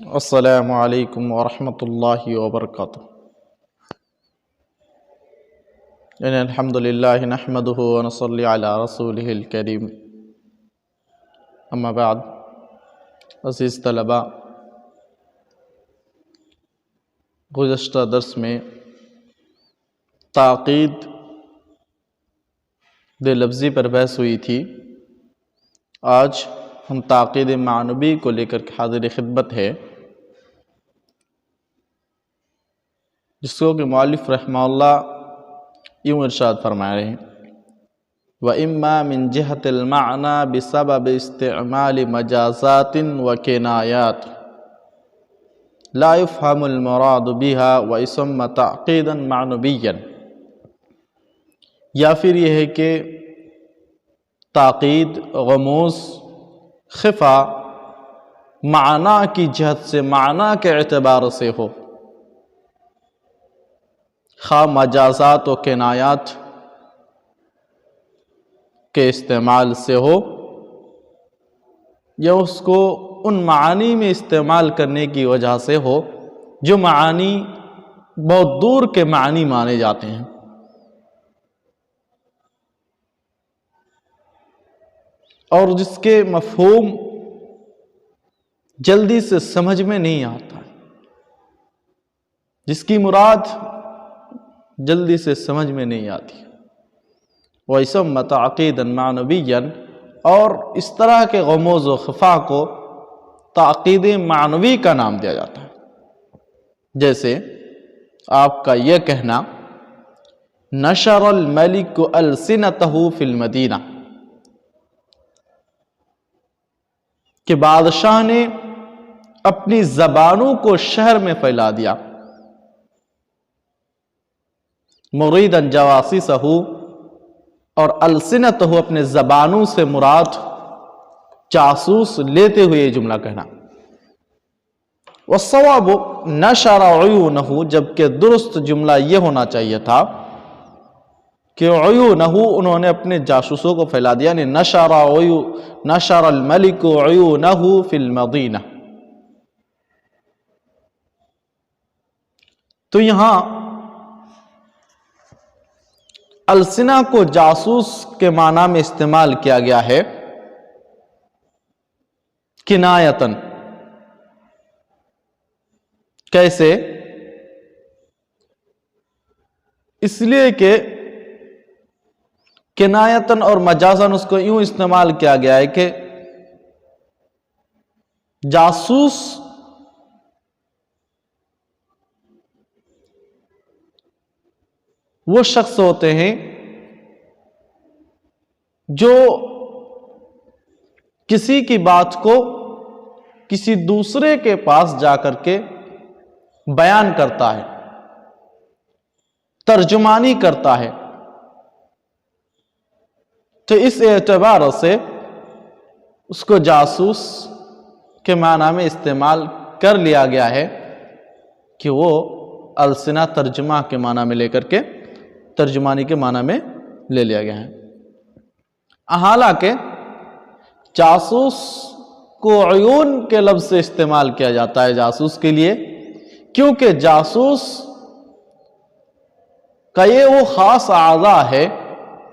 السلام علیکم ورحمۃ اللہ وبرکاتہ۔ الحمد للہ نحمدہ ونصلی علی رسولہ الکریم، اما بعد۔ عزیز طلباء، گزشتہ درس میں تاقید دے لفظی پر بحث ہوئی تھی۔ آج ہم تاقید معنوی کو لے کر حاضر خدمت ہے، جس کو کہ مؤلف رحمہ اللہ یوں ارشاد فرما رہے ہیں: وَإِمَّا مِن جِهَةِ الْمَعْنَى بِسَبَبِ اسْتِعْمَالِ مَجَازَاتٍ وَكِنَايَاتٍ لَا يُفْهَمُ الْمُرَادُ بِهَا وَيُسَمَّى تَعْقِيدًا مَعْنَوِيًّا۔ یا پھر یہ ہے کہ تاقید غموز خفا معنی کی جہت سے، معنی کے اعتبار سے ہو، خواہ مجازات و کنایات کے استعمال سے ہو، یا اس کو ان معانی میں استعمال کرنے کی وجہ سے ہو جو معانی بہت دور کے معنی مانے جاتے ہیں، اور جس کے مفہوم جلدی سے سمجھ میں نہیں آتا، جس کی مراد جلدی سے سمجھ میں نہیں آتی۔ وَيُسَمَّى تَعْقِيدًا مَعْنَوِيًّا، اور اس طرح کے غموز و خفا کو تعقید معنوی کا نام دیا جاتا ہے۔ جیسے آپ کا یہ کہنا نشر الملک السنتہ فی المدینہ، کہ بادشاہ نے اپنی زبانوں کو شہر میں پھیلا دیا۔ مریداً جواسیسہ، اور السنتہ اپنے زبانوں سے مراد جاسوس لیتے ہوئے یہ جملہ کہنا۔ والصواب نشر عیونہ، جبکہ درست جملہ یہ ہونا چاہیے تھا کہ عیونہ انہوں نے اپنے جاسوسوں کو پھیلا دیا، یعنی نشر الملک عیونہ فی المدینہ۔ تو یہاں السنہ کو جاسوس کے معنی میں استعمال کیا گیا ہے کنایتاً۔ کیسے؟ اس لیے کہ کنایتاً اور مجازاً اس کو یوں استعمال کیا گیا ہے کہ جاسوس وہ شخص ہوتے ہیں جو کسی کی بات کو کسی دوسرے کے پاس جا کر کے بیان کرتا ہے، ترجمانی کرتا ہے۔ تو اس اعتبار سے اس کو جاسوس کے معنی میں استعمال کر لیا گیا ہے کہ وہ السنہ ترجمہ کے معنی میں لے کر کے ترجمانی کے معنی میں لے لیا گیا ہے۔ حالانکہ جاسوس کو عیون کے لفظ سے استعمال کیا جاتا ہے جاسوس کے لیے، کیونکہ جاسوس کا یہ وہ خاص اعضاء ہے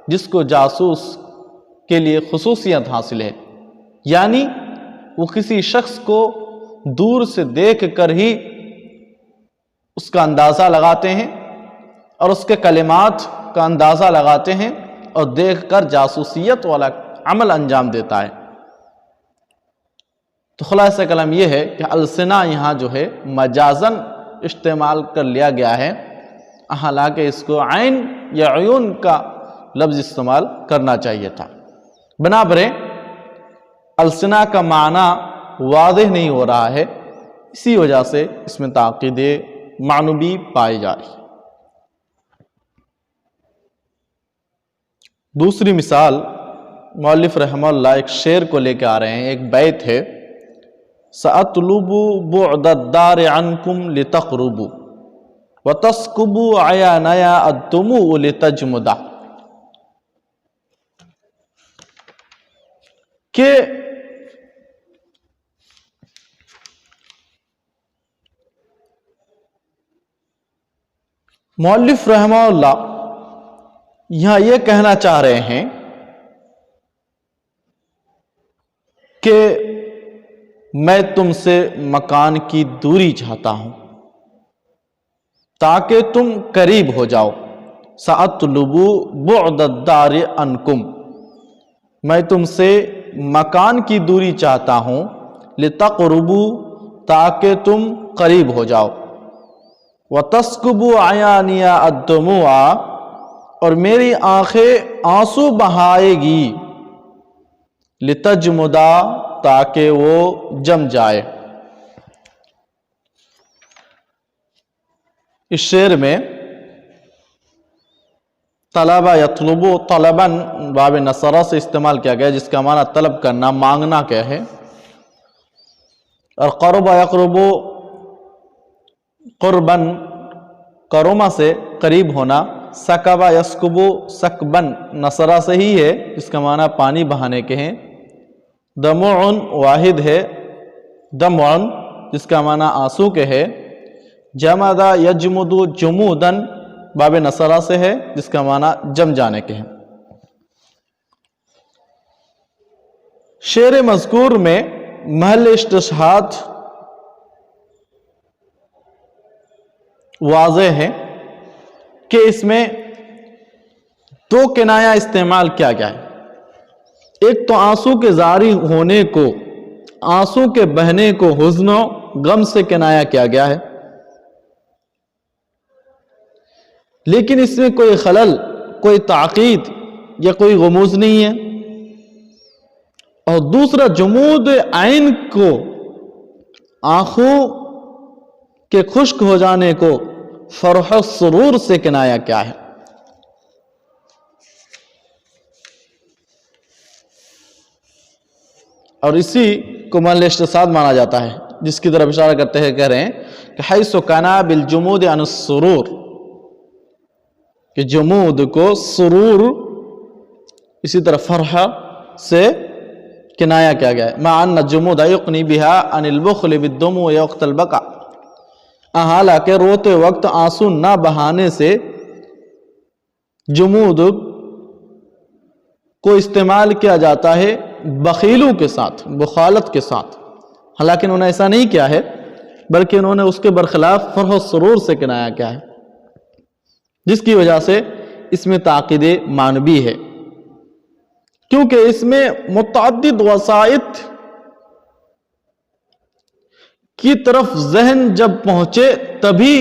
جس کو جاسوس کے لیے خصوصیت حاصل ہے، یعنی وہ کسی شخص کو دور سے دیکھ کر ہی اس کا اندازہ لگاتے ہیں، اور اس کے کلمات کا اندازہ لگاتے ہیں، اور دیکھ کر جاسوسیت والا عمل انجام دیتا ہے۔ تو خلاصہ کلام یہ ہے کہ السنہ یہاں جو ہے مجازاً استعمال کر لیا گیا ہے، حالانکہ اس کو عین یا عیون کا لفظ استعمال کرنا چاہیے تھا۔ بنابر السنہ کا معنی واضح نہیں ہو رہا ہے، اسی وجہ سے اس میں تاقید معنوی پائی جا رہی ہے۔ دوسری مثال مؤلف رحمہ اللہ ایک شعر کو لے کے آ رہے ہیں، ایک بیت ہے: سَأَطْلُبُ بُعْدَ الدَّارِ عَنْكُمْ لِتَقْرُبُوا وَتَسْكُبُوا عَيَانَيَا الدُّمُوعُ لِتَجْمُدَ، کہ مؤلف رحمہ اللہ یہاں یہ کہنا چاہ رہے ہیں کہ میں تم سے مکان کی دوری چاہتا ہوں تاکہ تم قریب ہو جاؤ. سأطلب بعد الدار عنکم، میں تم سے مکان کی دوری چاہتا ہوں. لتقربوا، تاکہ تم قریب ہو جاؤ. وتسکب عیانی الدموع، اور میری آنکھیں آنسو بہائے گی. لتجمدا، تاکہ وہ جم جائے. اس شعر میں طلبہ یطلب طلبا باب نصرہ سے استعمال کیا گیا، جس کا معنی طلب کرنا، مانگنا کیا ہے. اور قرب یقرب قربا قرما سے قریب ہونا. سکب یسکب سکبا نصرہ سے ہی ہے، جس کا معنی پانی بہانے کے ہیں. دمع واحد ہے، دمع جس کا معنی آنسو کے ہے. جمد یجمد جمودا باب نصرہ سے ہے، جس کا معنی جم جانے کے ہیں. شعر مذکور میں محل استشہاد واضح ہے کہ اس میں دو کنایہ استعمال کیا گیا ہے. ایک تو آنسو کے جاری ہونے کو، آنسو کے بہنے کو حزن و غم سے کنایہ کیا گیا ہے، لیکن اس میں کوئی خلل، کوئی تعقید یا کوئی غموز نہیں ہے. اور دوسرا جمود عین کو، آنکھوں کے خشک ہو جانے کو فرح و سرور سے کنایہ کیا ہے. اور اسی کو محل استشہاد مانا جاتا ہے، جس کی طرف اشارہ کرتے ہیں، کہہ رہے ہیں کہ حیث کنا بالجمود عن السرور، کہ جمود کو سرور اسی طرح فرح سے کنایہ کیا گیا ہے. مع ان الجمود یقنی بها عن البخل بالدموع وقت البقع، حالانکہ روتے وقت آنسو نہ بہانے سے جمود کو استعمال کیا جاتا ہے بخیلوں کے ساتھ، بخالت کے ساتھ. حالانکہ انہوں نے ایسا نہیں کیا ہے، بلکہ انہوں نے اس کے برخلاف فرح و سرور سے کنایہ کیا ہے، جس کی وجہ سے اس میں تاکید معنوی ہے، کیونکہ اس میں متعدد وسائط کی طرف ذہن جب پہنچے تبھی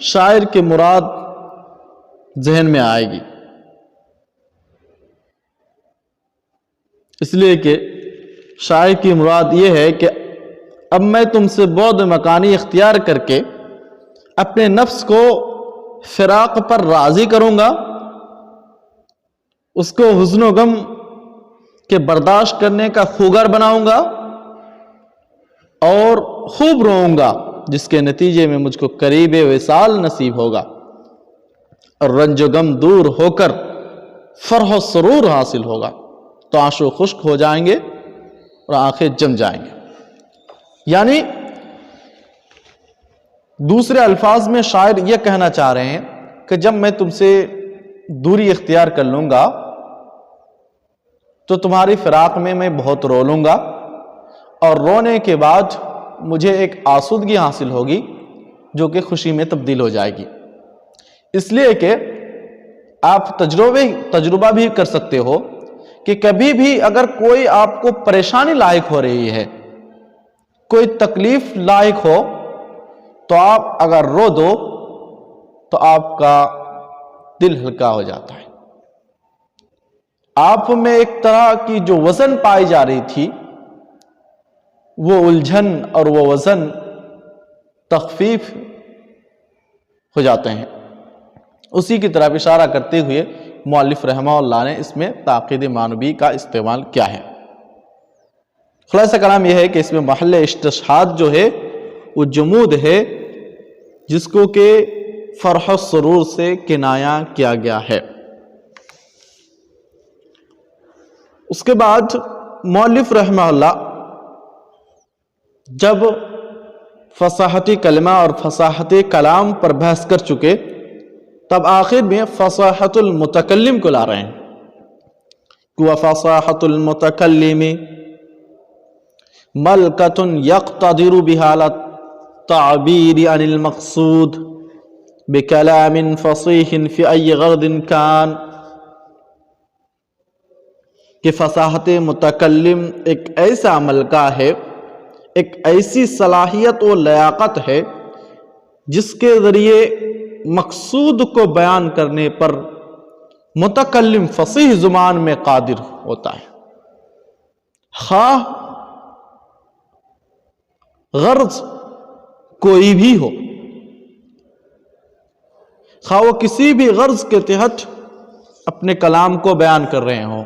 شاعر کی مراد ذہن میں آئے گی. اس لیے کہ شاعر کی مراد یہ ہے کہ اب میں تم سے بعد مکانی اختیار کر کے اپنے نفس کو فراق پر راضی کروں گا، اس کو حزن و غم کے برداشت کرنے کا خوگر بناؤں گا اور خوب روؤں گا، جس کے نتیجے میں مجھ کو قریب وصال نصیب ہوگا اور رنج و غم دور ہو کر فرح و سرور حاصل ہوگا. تو آنسو خشک ہو جائیں گے اور آنکھیں جم جائیں گے. یعنی دوسرے الفاظ میں شاعر یہ کہنا چاہ رہے ہیں کہ جب میں تم سے دوری اختیار کر لوں گا تو تمہاری فراق میں بہت رو لوں گا، اور رونے کے بعد مجھے ایک آسودگی حاصل ہوگی جو کہ خوشی میں تبدیل ہو جائے گی. اس لیے کہ آپ تجربہ بھی کر سکتے ہو کہ کبھی بھی اگر کوئی آپ کو پریشانی لاحق ہو رہی ہے، کوئی تکلیف لاحق ہو، تو آپ اگر رو دو تو آپ کا دل ہلکا ہو جاتا ہے. آپ میں ایک طرح کی جو وزن پائی جا رہی تھی، وہ الجھن اور وہ وزن تخفیف ہو جاتے ہیں. اسی کی طرف اشارہ کرتے ہوئے مؤلف رحمہ اللہ نے اس میں تاکید معنوی کا استعمال کیا ہے. خلاصہ کلام یہ ہے کہ اس میں محل استشہاد جو ہے وہ جمود ہے، جس کو کہ فرح و سرور سے کنایہ کیا گیا ہے. اس کے بعد مؤلف رحمہ اللہ جب فصاحتی کلمہ اور فصاحتی کلام پر بحث کر چکے تب آخر میں فصاحت المتکلم کو لا رہے ہیں کہ وَفَصَاحَةُ الْمُتَكَلِّمِ مَلْكَةٌ يَقْتَدِرُ بِهَا التَّعْبِيرِ عَنِ الْمَقْصُودِ بِكَلَامٍ فَصِيحٍ فِي أَيِّ غَرْضٍ كَانَ، کہ فصاحت متکلم ایک ایسا ملکہ ہے، ایک ایسی صلاحیت و لیاقت ہے جس کے ذریعے مقصود کو بیان کرنے پر متکلم فصیح زبان میں قادر ہوتا ہے، خواہ غرض کوئی بھی ہو، خواہ وہ کسی بھی غرض کے تحت اپنے کلام کو بیان کر رہے ہوں۔